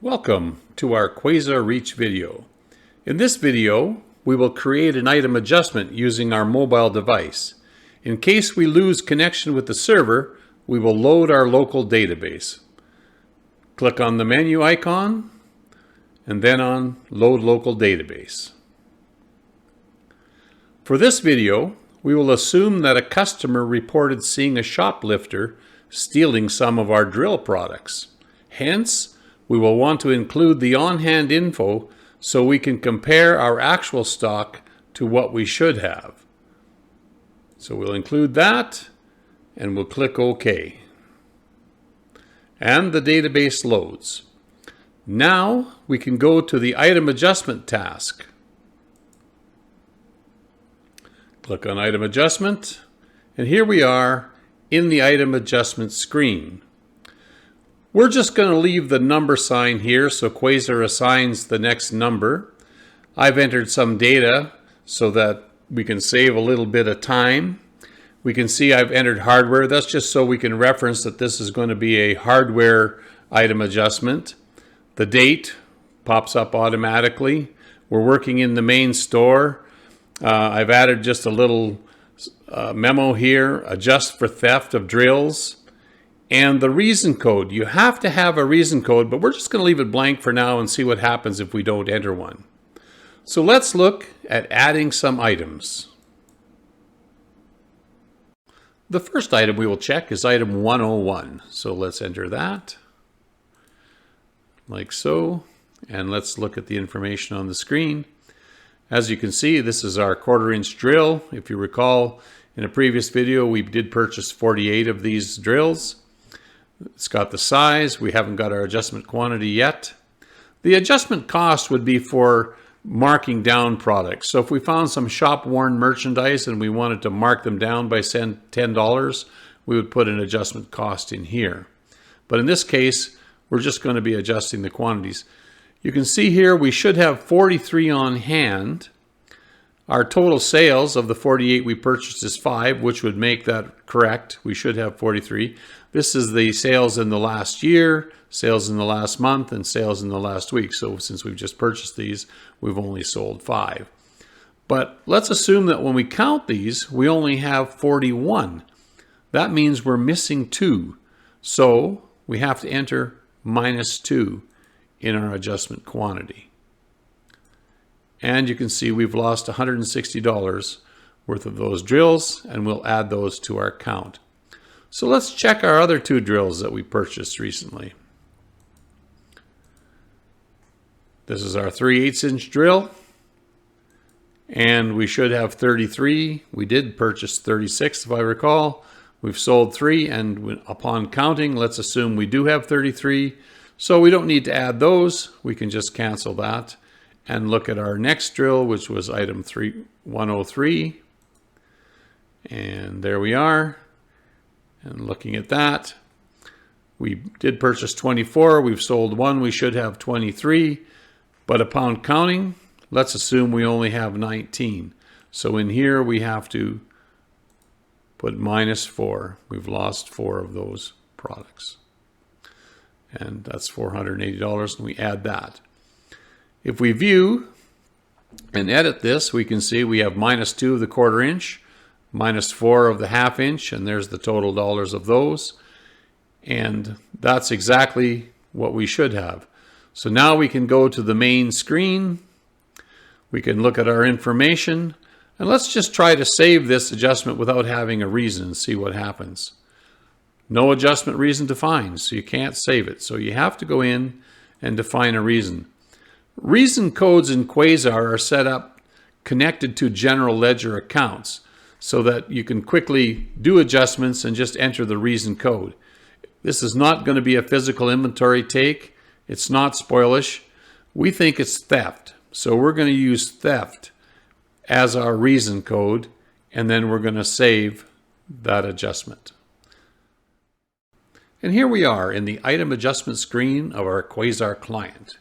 Welcome to our QuasarReach video. In this video, we will create an item adjustment using our mobile device. In case we lose connection with the server, we will load our local database. Click on the menu icon and then on Load Local Database. For this video, we will assume that a customer reported seeing a shoplifter stealing some of our drill products. Hence, we will want to include the on-hand info so we can compare our actual stock to what we should have. So we'll include that and we'll click OK. And the database loads. Now we can go to the item adjustment task. Click on item adjustment, and here we are in the item adjustment screen. We're just going to leave the number sign here so Quasar assigns the next number. I've entered some data so that we can save a little bit of time. We can see I've entered hardware. That's just so we can reference that this is going to be a hardware item adjustment. The date pops up automatically. We're working in the main store. I've added just a little memo here, adjust for theft of drills. And the reason code, you have to have a reason code, but we're just going to leave it blank for now and see what happens if we don't enter one. So let's look at adding some items. The first item we will check is item 101. So let's enter that, like so. And let's look at the information on the screen. As you can see, this is our 1/4-inch drill. If you recall, in a previous video, we did purchase 48 of these drills. It's got the size. We haven't got our adjustment quantity yet. The adjustment cost would be for marking down products. So if we found some shop-worn merchandise and we wanted to mark them down by $10, we would put an adjustment cost in here. But in this case, we're just going to be adjusting the quantities. You can see here we should have 43 on hand. Our total sales of the 48 we purchased is 5, which would make that correct. We should have 43. This is the sales in the last year, sales in the last month, and sales in the last week. So since we've just purchased these, we've only sold 5. But let's assume that when we count these, we only have 41. That means we're missing 2. So we have to enter -2 in our adjustment quantity. And you can see we've lost $160 worth of those drills, and we'll add those to our count. So let's check our other 2 drills that we purchased recently. This is our 3/8-inch drill, and we should have 33. We did purchase 36 if I recall. We've sold 3, and upon counting, let's assume we do have 33. So we don't need to add those. We can just cancel that and look at our next drill, which was item 103. And there we are. And looking at that, we did purchase 24. We've sold 1. We should have 23. But upon counting, let's assume we only have 19. So in here, we have to put -4. We've lost 4 of those products. And that's $480, and we add that. If we view and edit this, we can see we have -2 of the 1/4-inch, -4 of the 1/2 inch, and there's the total dollars of those. And that's exactly what we should have. So now we can go to the main screen. We can look at our information, and let's just try to save this adjustment without having a reason and see what happens. No adjustment reason defined, so you can't save it. So you have to go in and define a reason. Reason codes in Quasar are set up connected to general ledger accounts so that you can quickly do adjustments and just enter the reason code. This is not going to be a physical inventory take. It's not spoilish. We think it's theft. So we're going to use theft as our reason code, and then we're going to save that adjustment. And here we are in the item adjustment screen of our Quasar client.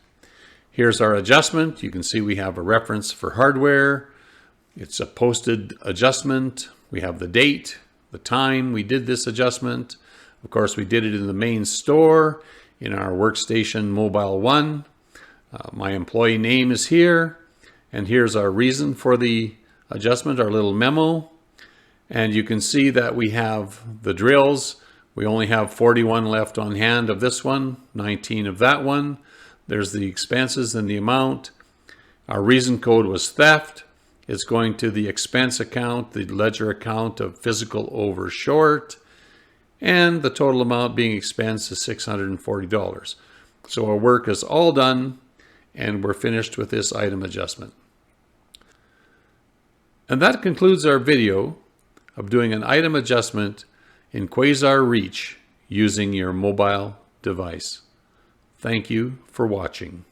Here's our adjustment. You can see we have a reference for hardware. It's a posted adjustment. We have the date, the time we did this adjustment. Of course, we did it in the main store. in our workstation mobile 1. My employee name is here, and here's our reason for the adjustment, our little memo. And you can see that we have the drills. We only have 41 left on hand of this one, 19 of that one. There's the expenses and the amount. Our reason code was theft. It's going to the expense account, the ledger account of physical over short. And the total amount being expensed is $640. So our work is all done, and we're finished with this item adjustment. And that concludes our video of doing an item adjustment in QuasarReach using your mobile device. Thank you for watching.